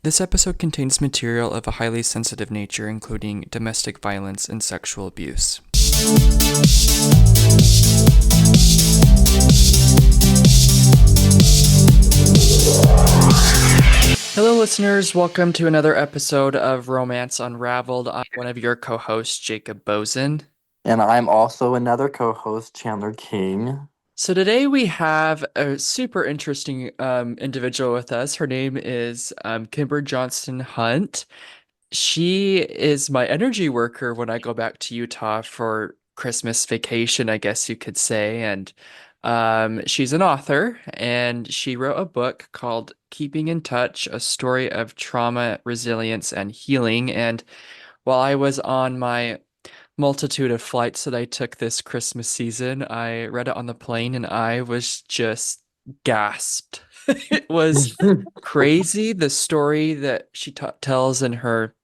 This episode contains material of a highly sensitive nature, including domestic violence and sexual abuse. Hello, listeners. Welcome to another episode of Romance Unraveled. I'm one of your co-hosts, Jacob Bozen. And I'm also another co-host, Chandler King. So today we have a super interesting individual with us. Her name is Kimber Johnston Hunt. She is my energy worker when I go back to Utah for Christmas vacation, I guess you could say. And she's an author, and she wrote a book called Keeping in Touch, A Story of Trauma, Resilience, and Healing. And while I was on my multitude of flights that I took this Christmas season, I read it on the plane and I was just gasped. It was crazy, the story that she tells in her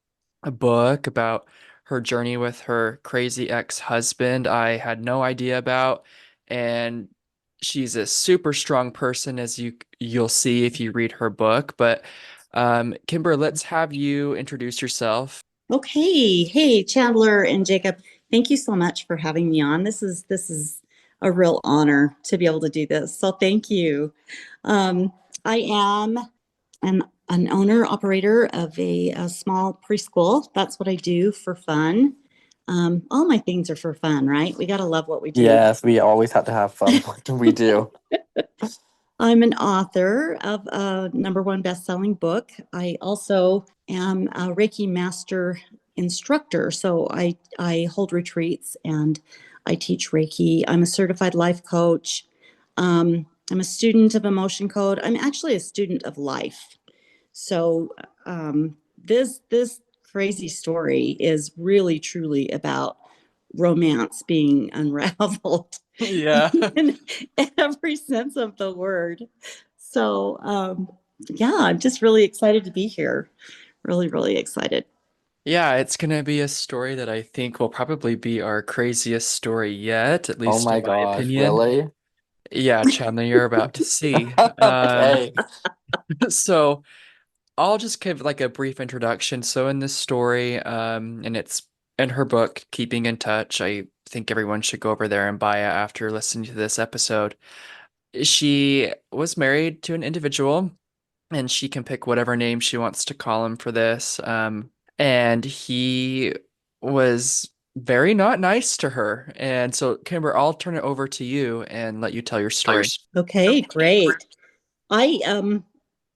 book about her journey with her crazy ex-husband. I had no idea about, and she's a super strong person, as you'll see if you read her book. But Kimber, let's have you introduce yourself. Okay. Hey, Chandler and Jacob. Thank you so much for having me on. This is a real honor to be able to do this. So thank you. Um, I am an owner operator of a small preschool. That's what I do for fun. All my things are for fun, right? We got to love what we do. Yes, we always have to have fun. We do. I'm an author of a #1 best-selling book. I also am a Reiki master instructor. So I hold retreats and I teach Reiki. I'm a certified life coach. I'm a student of emotion code. I'm actually a student of life. So this crazy story is really truly about romance being unraveled Yeah. in every sense of the word. So yeah, I'm just really excited to be here. Really, really excited. Yeah, it's gonna be a story that I think will probably be our craziest story yet, at Oh least in my my gosh, opinion. really? Yeah, Chandler, you're about to see. Okay. So I'll just give like a brief introduction. So in this story, and it's in her book, Keeping in Touch, I think everyone should go over there and buy it after listening to this episode. She was married to an individual, and she can pick whatever name she wants to call him for this. And he was very not nice to her. And so, Kimber, I'll turn it over to you and let you tell your story. Okay, great. I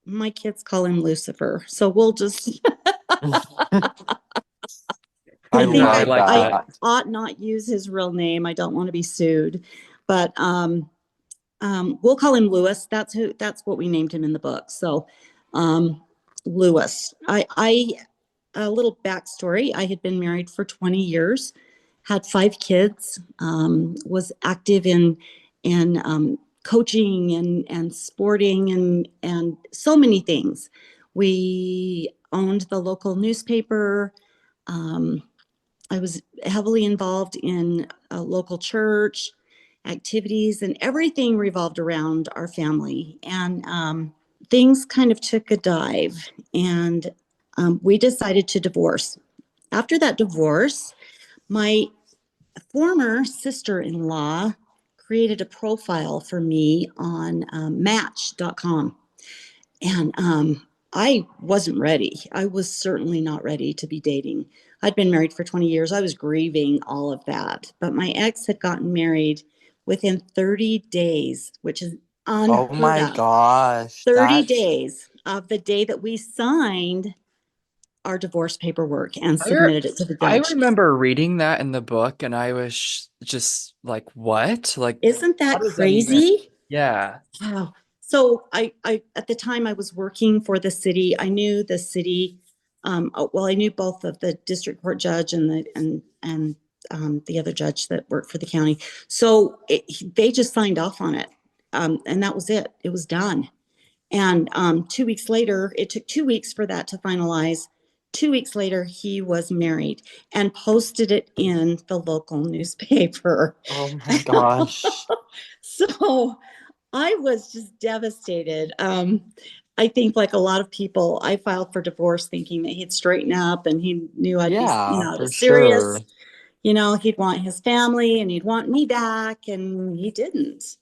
my kids call him Lucifer. So we'll just I I think Yeah, I love I like I that. that. ought not use his real name. I don't want to be sued. But we'll call him Lewis. That's what we named him in the book. So um Lewis. I a little backstory. I had been married for 20 years, had 5 kids, was active in coaching and sporting and so many things. We owned the local newspaper. Um, I was heavily involved in a local church activities, and everything revolved around our family. And things kind of took a dive, and we decided to divorce. After that divorce, my former sister-in-law created a profile for me on Match.com, and I wasn't ready. I was certainly not ready to be dating. I'd been married for 20 years. I was grieving all of that. But my ex had gotten married within 30 days, which is Oh unheard my of. gosh, 30 that's days of the day that we signed our divorce paperwork and I, re- submitted it to the I judge. remember reading that in the book, and I was just like, what? Like, Isn't how that does that even? crazy? Yeah. Wow. So I at the time I was working for the city. I knew the city. Well, I knew both of the district court judge and the other judge that worked for the county. So they just signed off on it, and that was it. It was done. And 2 weeks later, it took 2 weeks for that to finalize. 2 weeks later, he was married and posted it in the local newspaper. oh my gosh. So I was just devastated. I think like a lot of people, I filed for divorce thinking that he'd straighten up and he knew I'd be, Yeah, for serious. sure. He'd want his family and he'd want me back, and he didn't.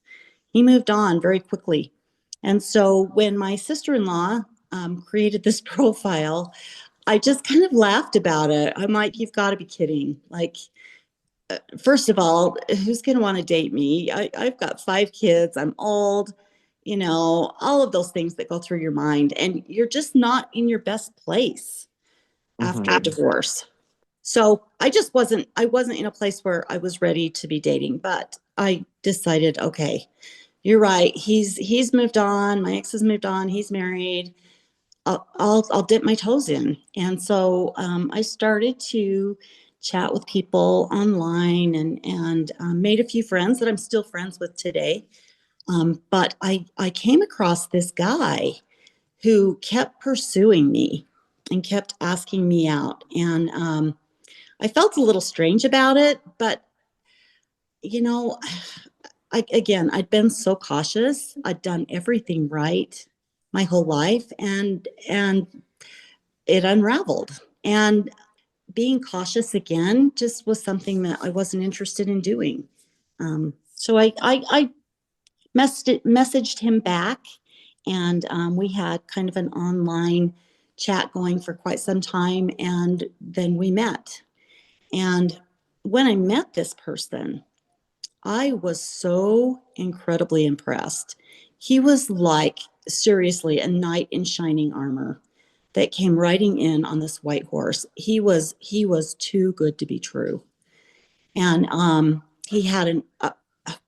He moved on very quickly. And so when my sister-in-law created this profile, I just kind of laughed about it. I'm like, you've got to be kidding. Like, first of all, who's going to want to date me? I've got 5 kids. I'm old, all of those things that go through your mind. And you're just not in your best place after a Hmm. divorce. So I wasn't in a place where I was ready to be dating, but I decided, okay, you're right. He's moved on. My ex has moved on. He's married. I'll dip my toes in. And so I started to chat with people online and made a few friends that I'm still friends with today. But I came across this guy who kept pursuing me and kept asking me out. And I felt a little strange about it, but you know, I'd been so cautious. I'd done everything right my whole life, and it unraveled. And being cautious again just was something that I wasn't interested in doing. So I messaged him back, and we had kind of an online chat going for quite some time, and then we met. And when I met this person, I was so incredibly impressed. He was like, seriously, a knight in shining armor that came riding in on this white horse. He was too good to be true. And he had a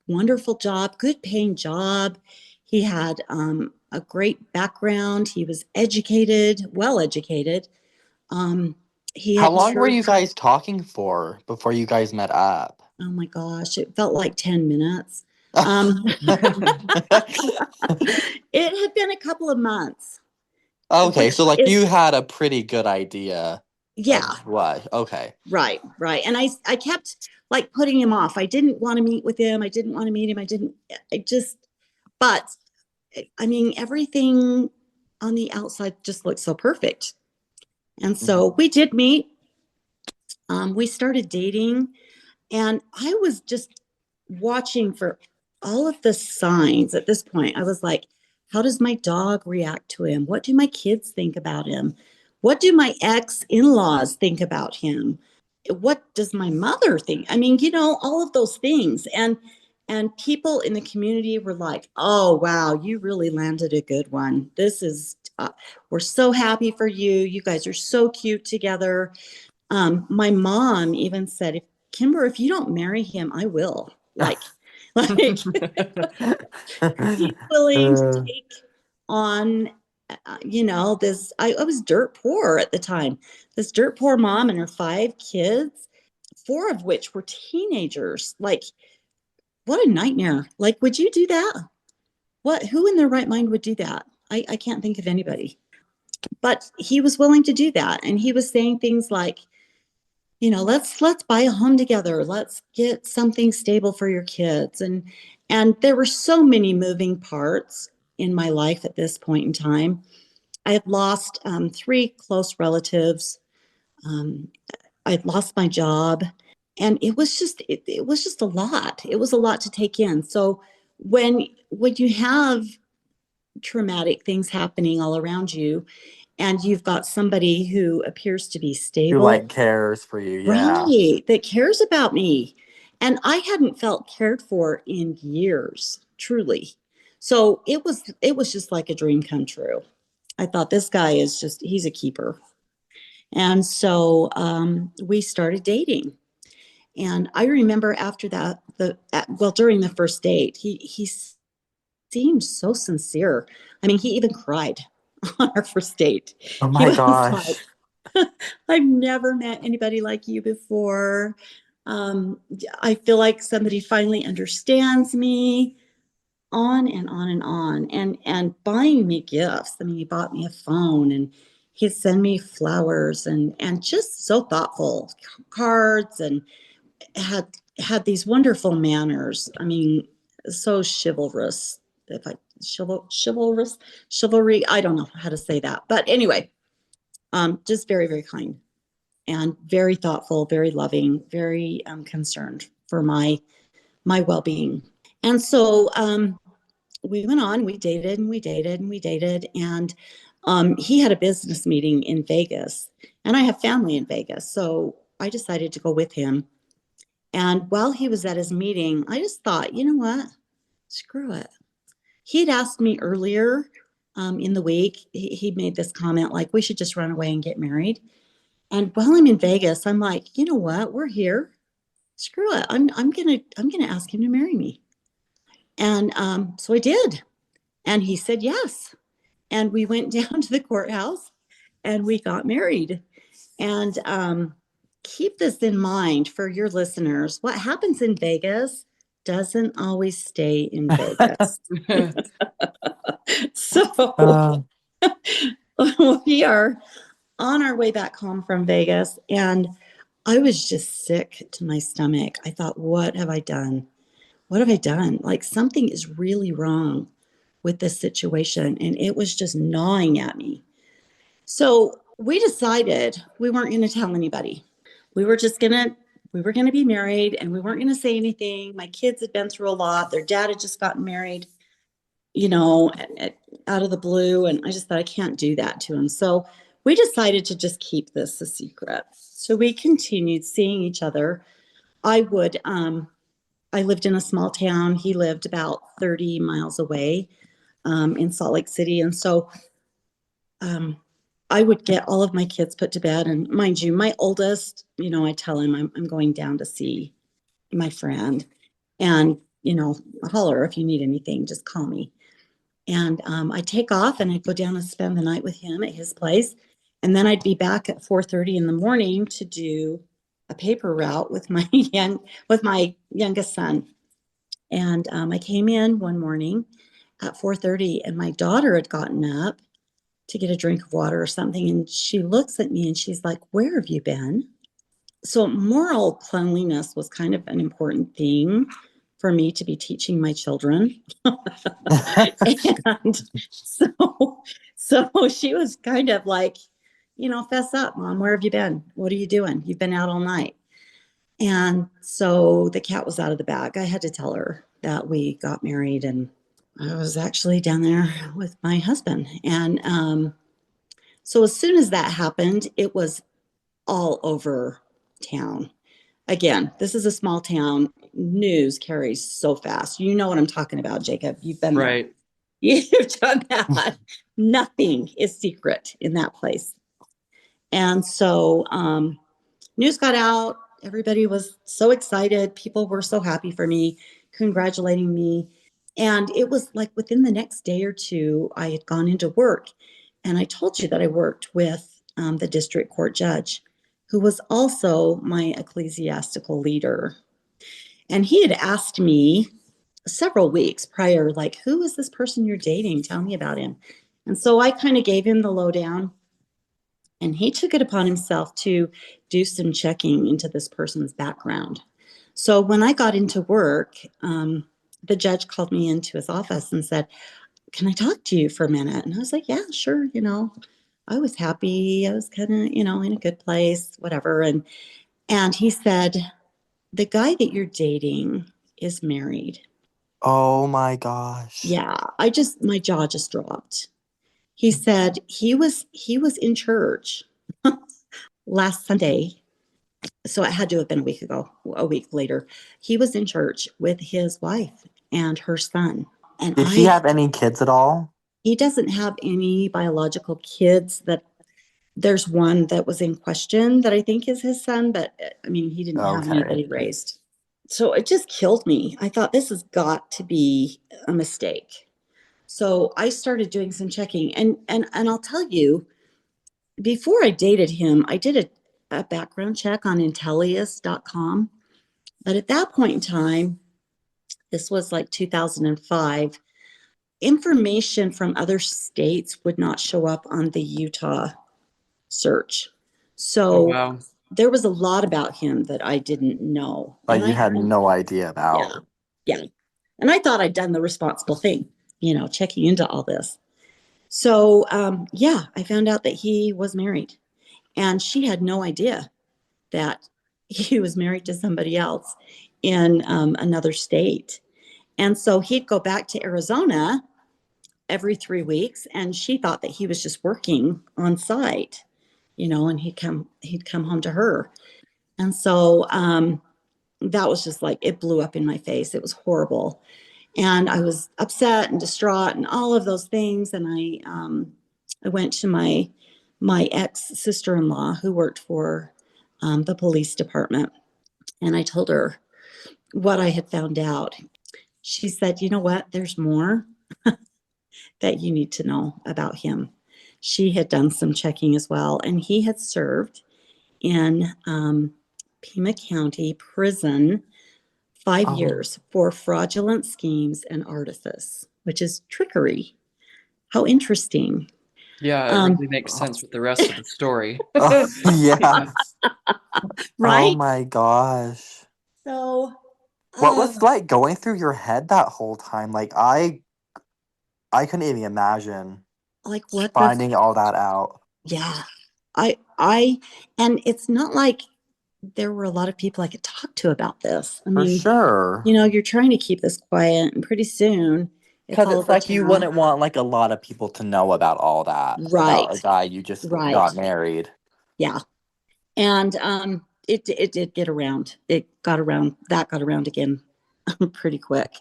wonderful job, good paying job. He had a great background. He was educated, well educated. Um, he How had long were served. you guys talking for before you guys met up? Oh my gosh, it felt like 10 minutes. Um, it had been a couple of months, Okay, which so like is, you had a pretty good idea of yeah, what. Okay. right, right. And I kept like putting him off. I didn't want to meet with him. I didn't want to meet him. I just, but I mean, everything on the outside just looked so perfect. And Mhm. so we did meet. We started dating. And I was just watching for all of the signs at this point. I was like, how does my dog react to him? What do my kids think about him? What do my ex in laws think about him? What does my mother think? I mean, all of those things. And people in the community were like, oh, wow, you really landed a good one. We're so happy for you. You guys are so cute together. My mom even said, if Kimber, if you don't marry him, I will. Like she's willing to Uh, take on, this. I was dirt poor at the time. This dirt poor mom and her 5 kids, 4 of which were teenagers. Like, what a nightmare. Like, would you do that? Who in their right mind would do that? I can't think of anybody. But he was willing to do that. And he was saying things like, let's buy a home together. Let's get something stable for your kids. And there were so many moving parts in my life at this point in time. I had lost 3 close relatives. Um, I had lost my job, and it was just a lot. It was a lot to take in. So when you have traumatic things happening all around you, and you've got somebody who appears to be who stable. like cares for you? Yeah. Right, that cares about me. And I hadn't felt cared for in years, truly. So it was just like a dream come true. I thought this guy he's a keeper. And so we started dating. And I remember after that, during the first date, he seemed so sincere. I mean, he even cried on our first date. Oh He my was like, gosh. I've never met anybody like you before. Um, I feel like somebody finally understands me, on and on and on. And buying me gifts. I mean, he bought me a phone, and he'd send me flowers, and just so thoughtful, cards, and had these wonderful manners. I mean, so chivalrous, if I chivalry. I don't know how to say that, but anyway, just very, very kind and very thoughtful, very loving, very concerned for my well-being. And so we went on, we dated and we dated and we dated. And he had a business meeting in Vegas, and I have family in Vegas. So I decided to go with him. And while he was at his meeting, I just thought, you know what? Screw it. He'd asked me earlier in the week, he made this comment like, we should just run away and get married. And while I'm in Vegas, I'm like, you know what? We're here. Screw it. I'm gonna ask him to marry me. And so I did. And he said yes. And we went down to the courthouse and we got married. And keep this in mind for your listeners. What happens in Vegas doesn't always stay in Vegas. So we are on our way back home from Vegas, and I was just sick to my stomach. I thought, what have I done? What have I done? Like, something is really wrong with this situation. And it was just gnawing at me. So we decided we weren't going to tell anybody. We were going to be married, and we weren't going to say anything. My kids had been through a lot. Their dad had just gotten married, out of the blue. And I just thought, I can't do that to him. So we decided to just keep this a secret. So we continued seeing each other. I lived in a small town. He lived about 30 miles away in Salt Lake City. And so I would get all of my kids put to bed. And mind you, my oldest, I tell him I'm going down to see my friend. And, holler if you need anything, just call me. And I take off and I go down and spend the night with him at his place. And then I'd be back at 4:30 in the morning to do a paper route with my youngest son. And I came in one morning at 4:30, and my daughter had gotten up to get a drink of water or something. And she looks at me and she's like, "Where have you been?" So moral cleanliness was kind of an important thing for me to be teaching my children. And so she was kind of like, fess up, Mom, where have you been? What are you doing? You've been out all night. And so the cat was out of the bag. I had to tell her that we got married, and I was actually down there with my husband. And so as soon as that happened, it was all over town. Again, this is a small town. News carries so fast. You know what I'm talking about, Jacob. You've been there. Right. You've done that. Nothing is secret in that place. And so news got out. Everybody was so excited. People were so happy for me, congratulating me. And it was like within the next day or two, I had gone into work. And I told you that I worked with the district court judge, who was also my ecclesiastical leader. And he had asked me several weeks prior, like, who is this person you're dating? Tell me about him. And so I kind of gave him the lowdown. And he took it upon himself to do some checking into this person's background. So when I got into work, the judge called me into his office and said, "Can I talk to you for a minute?" And I was like, "Yeah, sure." I was happy. I was kind of, in a good place, whatever. And he said, "The guy that you're dating is married." Oh my gosh. Yeah, my jaw just dropped. He said he was in church last Sunday. So it had to have been a week later. He was in church with his wife and her son. And Did he have any kids at all? he doesn't have any biological kids. That there's one that was in question that I think is his son, but I mean, he didn't have any that he raised. So it just killed me. I thought, this has got to be a mistake. So I started doing some checking, and I'll tell you, before I dated him, I did a background check on Intellius.com. But at that point in time, this was like 2005, information from other states would not show up on the Utah search. So wow. there was a lot about him that I didn't know. Like, you had no idea about. Yeah. And I thought I'd done the responsible thing. checking into all this. So, yeah, I found out that he was married, and she had no idea that he was married to somebody else in another state. And so he'd go back to Arizona every 3 weeks, and she thought that he was just working on site, and he'd come home to her. And so that was just like, it blew up in my face. It was horrible. And I was upset and distraught and all of those things. And I went to my ex sister-in-law who worked for the police department, and I told her what I had found out. She said, "You know what? There's more that you need to know about him." She had done some checking as well, and he had served in Pima County Prison 5 Oh, years for fraudulent schemes and artifice, which is trickery. How interesting. Yeah, it Um, really makes sense with the rest of the story. oh, yeah. Oh right? my gosh. So, What uh, was like going through your head that whole time? Like I couldn't even imagine like what the, finding all that out. yeah. I, and it's not like there were a lot of people I could talk to about this. I For mean, sure. you're trying to keep this quiet, and pretty soon it's Because all it's over like you town. wouldn't want like a lot of people to know about all that, about a Right, guy you just right. got married. Yeah. And it did get around. That got around again pretty quick.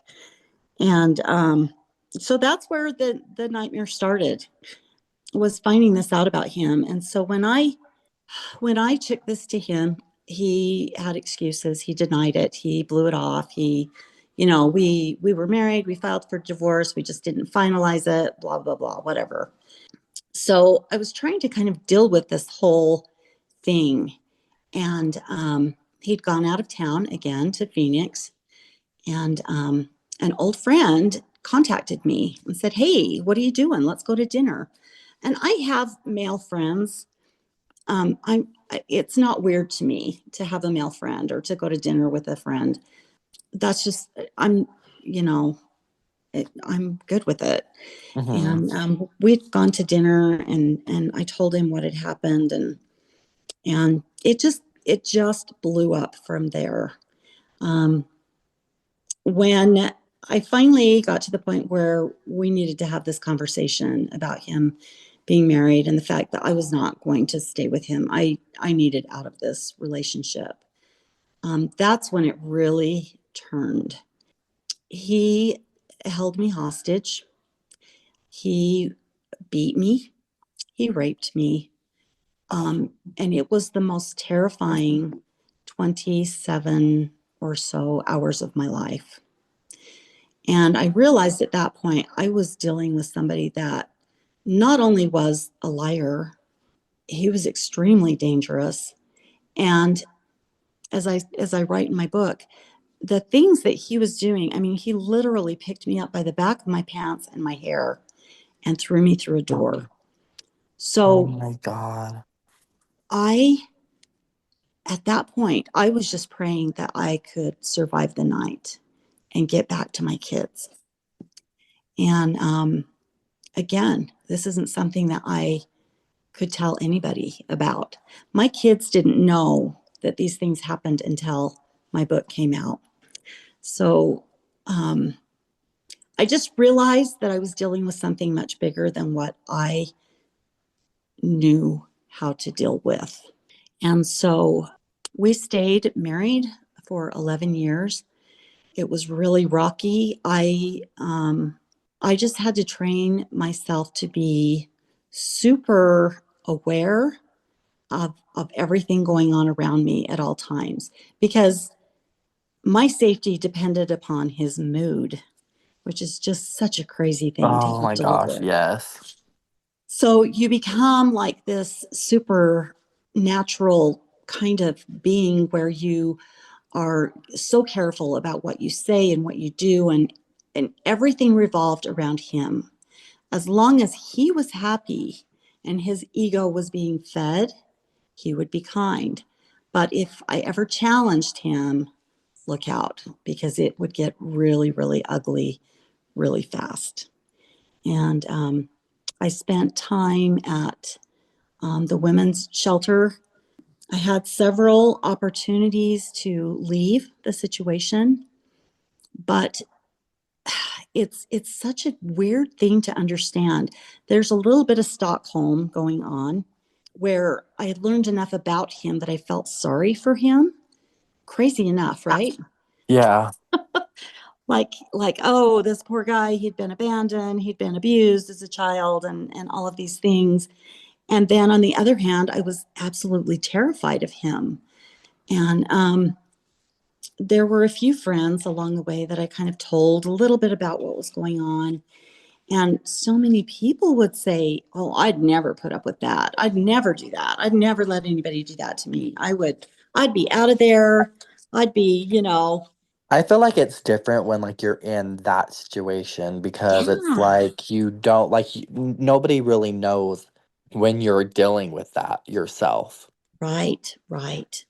And so that's where the nightmare started, was finding this out about him. And so when I took this to him, he had excuses. He denied it. He blew it off. We were married. We filed for divorce. We just didn't finalize it. Blah blah blah. Whatever. So I was trying to kind of deal with this whole thing, and he'd gone out of town again to Phoenix, and an old friend contacted me and said, "Hey, what are you doing? Let's go to dinner." And I have male friends. I'm It's not weird to me to have a male friend or to go to dinner with a friend. That's just, you know I'm good with it. Hmm. And we'd gone to dinner, and I told him what had happened, and it just blew up from there. um, when I finally got to the point where we needed to have this conversation about him being married and the fact that I was not going to stay with him, I needed out of this relationship. That's when it really turned. He held me hostage. He beat me. He raped me. And it was the most terrifying 27 or so hours of my life. And I realized at that point I was dealing with somebody that not only was a liar, he was extremely dangerous. And as I write in my book, the things that he was doing, I mean, he literally picked me up by the back of my pants and my hair and threw me through a door. Oh So my God. I at that point, I was just praying that I could survive the night and get back to my kids. And again, this isn't something that I could tell anybody about. My kids didn't know that these things happened until my book came out. So um, I just realized that I was dealing with something much bigger than what I knew how to deal with. And so we stayed married for 11 years. It was really rocky. I just had to train myself to be super aware of everything going on around me at all times, because my safety depended upon his mood, which is just such a crazy thing to Oh have my to live gosh, with. yes. So you become like this super natural kind of being where you are so careful about what you say and what you do, and everything revolved around him. As long as he was happy and his ego was being fed, he would be kind. But if I ever challenged him, look out, because it would get really, really ugly really fast. And I spent time at the women's shelter. I had several opportunities to leave the situation, but it's such a weird thing to understand. There's a little bit of Stockholm going on where I had learned enough about him that I felt sorry for him. Crazy enough, right? Yeah. Like, oh, this poor guy, he'd been abandoned, he'd been abused as a child, and all of these things. And then on the other hand, I was absolutely terrified of him. And there were a few friends along the way that I kind of told a little bit about what was going on. And so many people would say, oh, I'd never put up with that. I'd never do that. I'd never let anybody do that to me. I'd be out of there. I'd be, I feel like it's different when like you're in that situation because it's yeah, like you don't like nobody really knows when you're dealing with that yourself. right, right.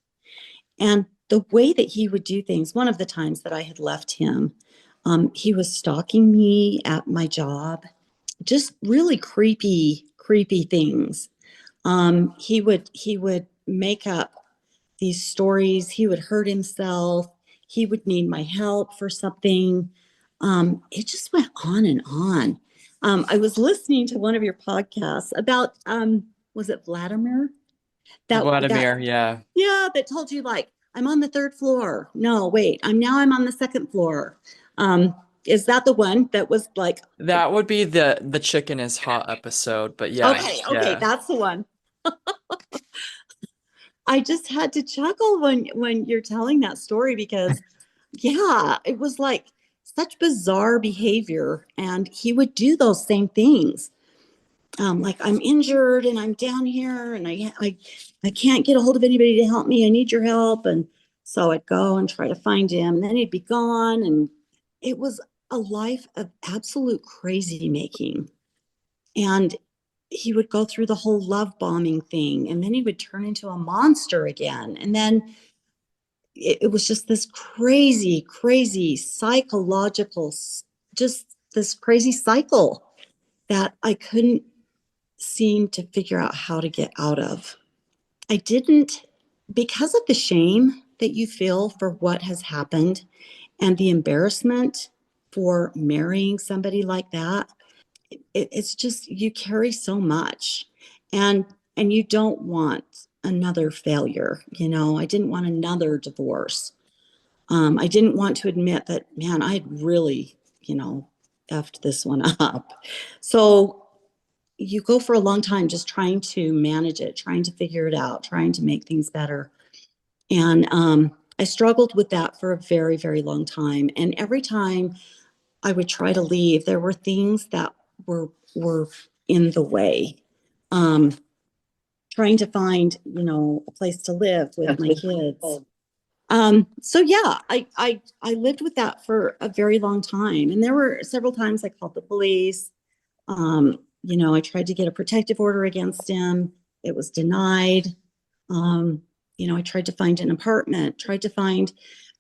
And the way that he would do things, one of the times that I had left him, he was stalking me at my job, just really creepy, creepy things. He would make up these stories. He would hurt himself. He would need my help for something. It just went on and on. I was listening to one of your podcasts about was it Vladimir? That Vladimir, yeah. yeah, that told you like I'm on the third floor. No, wait, I'm on the second floor. Um, is that the one that was like That would be the chicken is hot episode, but yeah, okay, yeah. that's the one. I just had to chuckle when you're telling that story because yeah, it was like such bizarre behavior and he would do those same things. Like I'm injured and I'm down here and I can't get a hold of anybody to help me. I need your help. And so I'd go and try to find him and then he'd be gone. And it was a life of absolute crazy making. And he would go through the whole love bombing thing and then he would turn into a monster again. And then it was just this crazy, crazy psychological, just this crazy cycle that I couldn't seem to figure out how to get out of. I didn't, because of the shame that you feel for what has happened and the embarrassment for marrying somebody like that, it's just you carry so much, and you don't want another failure. I didn't want another divorce. I didn't want to admit that, man, I had really, effed this one up. So you go for a long time just trying to manage it, trying to figure it out, trying to make things better. And I struggled with that for a very, very long time. And every time I would try to leave, there were things that were in the way. Um, Trying to find, a place to live with my kids. So yeah, I lived with that for a very long time. And there were several times I called the police. I tried to get a protective order against him. It was denied. Um, I tried to find an apartment, tried to find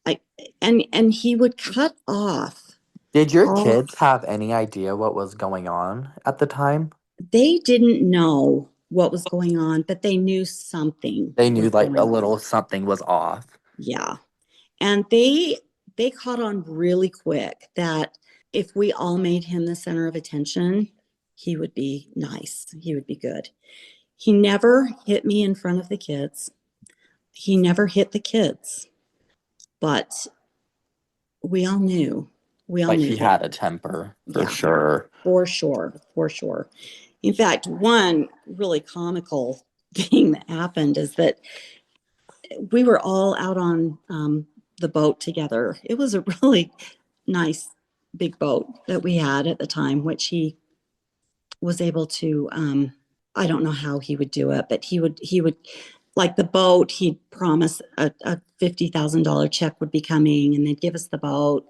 I and he would cut off Did your all. kids have any idea what was going on at the time? They didn't know what was going on, but they knew something They knew was like a going on. little something was off. Yeah. And they caught on really quick that if we all made him the center of attention, he would be nice. He would be good. He never hit me in front of the kids. He never hit the kids, but we all knew. We all Like knew he that. had a temper for Yeah, sure. for sure, for sure. In fact, one really comical thing that happened is that we were all out on the boat together. It was a really nice big boat that we had at the time, which he was able to. I don't know how he would do it, but he would like the boat. He'd promise a $50,000 check would be coming, and they'd give us the boat,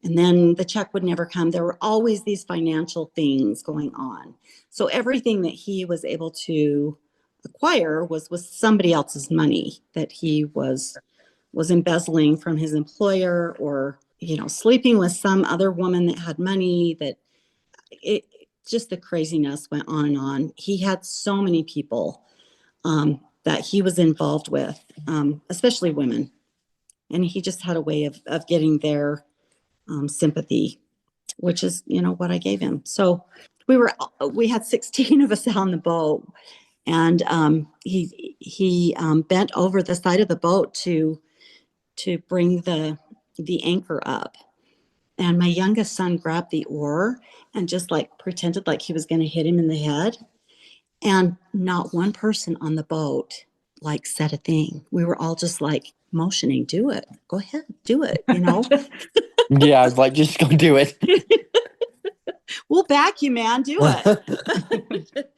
and then the check would never come. There were always these financial things going on. So everything that he was able to acquire was somebody else's money that he was embezzling from his employer, or sleeping with some other woman that had money. That it just the craziness went on and on. He had so many people that he was involved with, especially women. And he just had a way of getting their sympathy, which is, what I gave him. So we had 16 of us on the boat, and he bent over the side of the boat to bring the anchor up. And my youngest son grabbed the oar and just like pretended like he was going to hit him in the head. And not one person on the boat like said a thing. We were all just like motioning, do it, go ahead, do it, Yeah, I was like, just go do it. We'll back you, man, do it.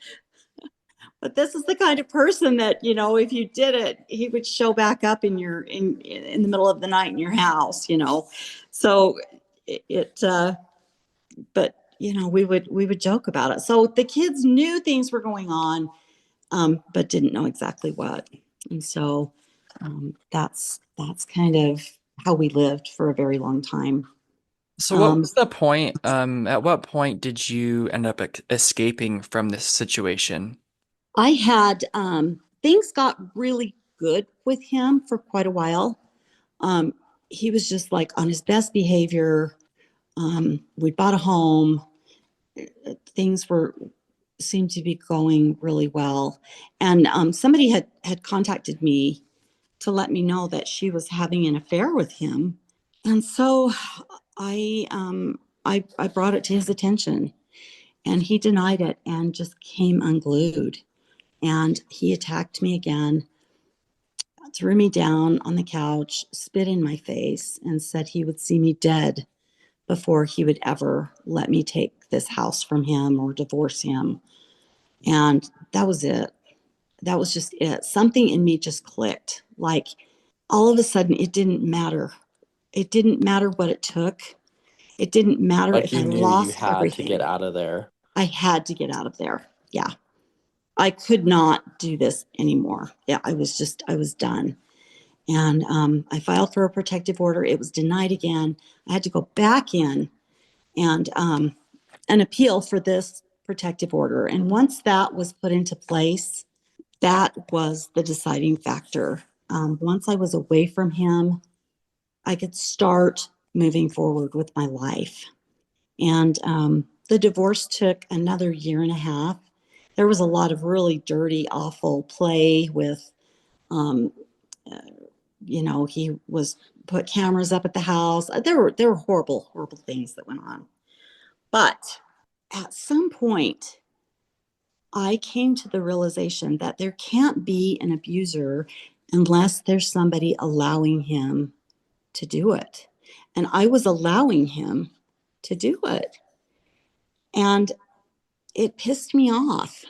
But this is the kind of person that, if you did it, he would show back up in the middle of the night in your house, So but we would joke about it. So the kids knew things were going on, but didn't know exactly what. And so that's kind of how we lived for a very long time. So what was the point? At what point did you end up escaping from this situation? I had things got really good with him for quite a while. He was just like on his best behavior. We bought a home. Things seemed to be going really well. And somebody had contacted me to let me know that she was having an affair with him. And so I brought it to his attention, and he denied it and just came unglued. And he attacked me again, threw me down on the couch, spit in my face, and said he would see me dead before he would ever let me take this house from him or divorce him. And that was it. That was just it. Something in me just clicked. Like all of a sudden, it didn't matter. It didn't matter what it took. It didn't matter Like if I you knew you lost had to get everything. out of there. I had to get out of there. Yeah. I could not do this anymore. Yeah, I was done. And I filed for a protective order. It was denied again. I had to go back in and an appeal for this protective order. And once that was put into place, that was the deciding factor. Once I was away from him, I could start moving forward with my life. And the divorce took another year and a half. There was a lot of really dirty, awful play with, um, uh, he was put cameras up at the house. There were horrible, horrible things that went on. But at some point, I came to the realization that there can't be an abuser unless there's somebody allowing him to do it. And I was allowing him to do it. And it pissed me off.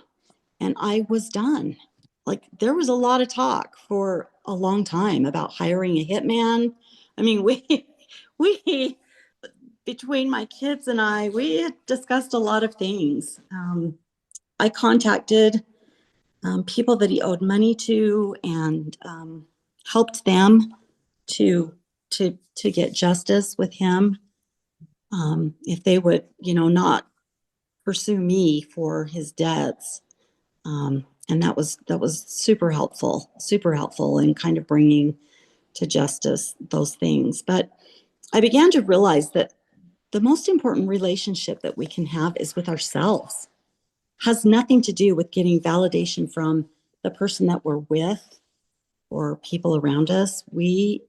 And I was done. Like there was a lot of talk for a long time about hiring a hitman. I mean, we between my kids and we had discussed a lot of things. I contacted people that he owed money to and helped them to get justice with him. If they would, not pursue me for his debts. And that was super helpful in kind of bringing to justice those things. But I began to realize that the most important relationship that we can have is with ourselves. Has nothing to do with getting validation from the person that we're with or people around us. We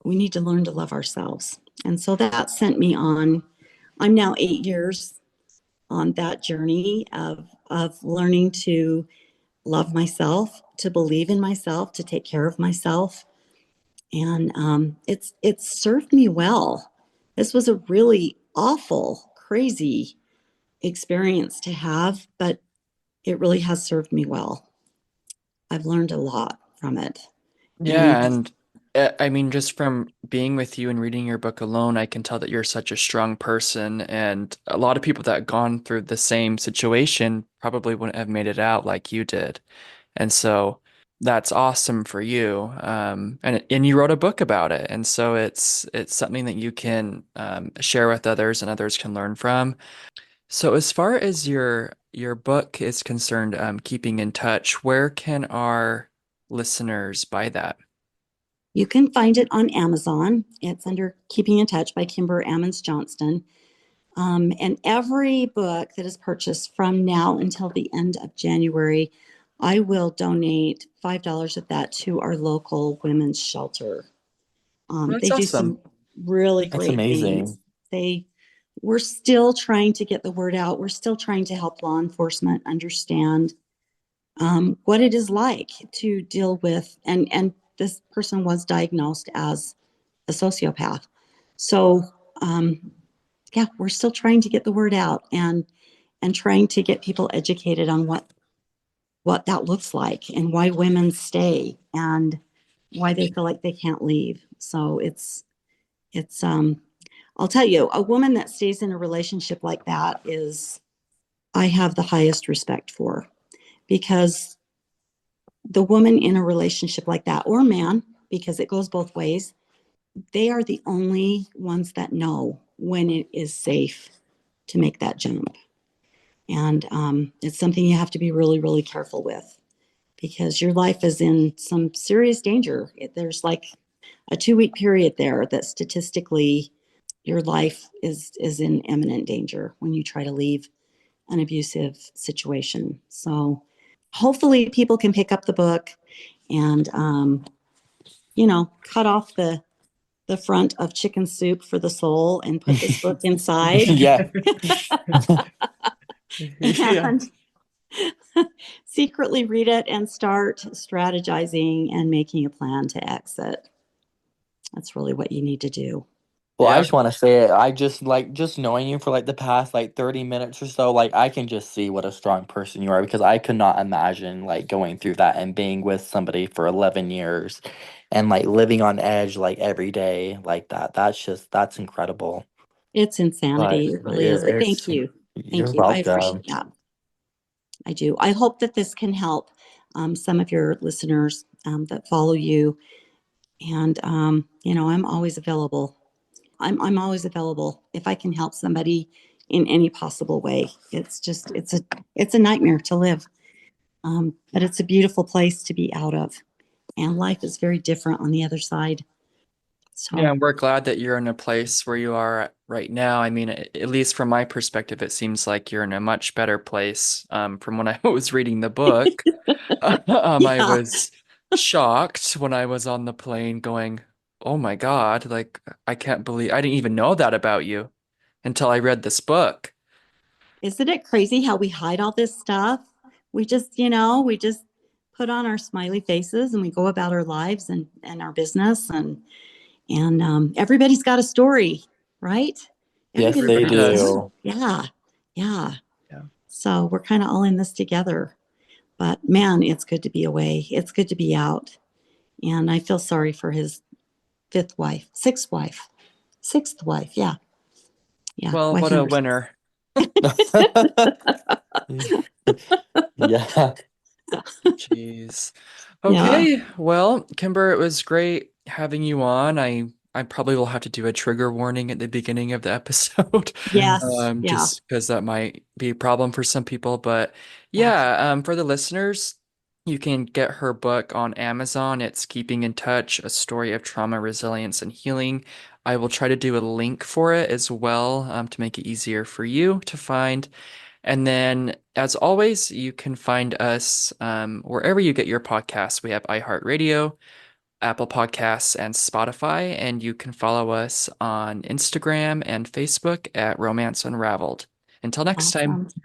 need to learn to love ourselves. And so that sent me on. I'm now 8 years on that journey of learning to love myself, to believe in myself, to take care of myself. And it's served me well. This was a really awful, crazy experience to have, but it really has served me well. I've learned a lot from it. Yeah, And and I mean, just from being with you and reading your book alone, I can tell that you're such a strong person. And a lot of people that have gone through the same situation probably wouldn't have made it out like you did. And so that's awesome for you. And you wrote a book about it. And so it's something that you can share with others and others can learn from. So as far as your book is concerned, keeping in touch, where can our listeners buy that? You can find it on Amazon. It's under Keeping in Touch by Kimber Johnston. And every book that is purchased from now until the end of January, I will donate $5 of that to our local women's shelter. That's They do awesome. some really That's great things. amazing. We're still trying to get the word out. We're still trying to help law enforcement understand what it is like to deal with, and this person was diagnosed as a sociopath. So yeah, we're still trying to get the word out and trying to get people educated on what that looks like and why women stay and why they feel like they can't leave. So it's I'll tell you, a woman that stays in a relationship like that is I have the highest respect for, because the woman in a relationship like that, or man, because it goes both ways, they are the only ones that know when it is safe to make that jump. And it's something you have to be really, really careful with, because your life is in some serious danger. There's like a 2 week period there that statistically your life is in imminent danger when you try to leave an abusive situation. So hopefully people can pick up the book and cut off the front of Chicken Soup for the Soul and put this book inside Yeah. Yeah. and secretly read it and start strategizing and making a plan to exit. That's really what you need to do. Well, I Yeah. just want to say it. I just like just knowing you for like the past like 30 minutes or so, like I can just see what a strong person you are, because I could not imagine like going through that and being with somebody for 11 years and like living on edge like every day like that. That's incredible. It's But insanity. It really is. But thank it's you. you're Thank you. I welcome. appreciate that. I do. I hope that this can help some of your listeners that follow you. And, I'm always available. I'm always available if I can help somebody in any possible way. It's a nightmare to live, but it's a beautiful place to be out of. And life is very different on the other side. Yeah, So, and we're glad that you're in a place where you are right now. I mean, at least from my perspective, it seems like you're in a much better place. From when I was reading the book, I yeah, was shocked when I was on the plane going, "Oh my God, like I can't believe I didn't even know that about you until I read this book." isn't it crazy how we hide all this stuff? We just put on our smiley faces and we go about our lives and our business, and everybody's got a story, right? Yes, Everybody's they Everybody got a does. story. do. Yeah, yeah. Yeah. So we're kind of all in this together. But man, it's good to be away. It's good to be out. And I feel sorry for his sixth wife. Yeah, yeah. Well, Wife what a number winner. Yeah. Jeez. yeah. Okay. Well, Kimber, it was great having you on. I probably will have to do a trigger warning at the beginning of the episode, Yes. Yeah. just because that might be a problem for some people. But Yeah. yeah, for the listeners, you can get her book on Amazon. It's Keeping in Touch, A Story of Trauma, Resilience, and Healing. I will try to do a link for it as well, to make it easier for you to find. And then, as always, you can find us wherever you get your podcasts. We have iHeartRadio, Apple Podcasts, and Spotify. And you can follow us on Instagram and Facebook at Romance Unraveled. Until next time. Awesome.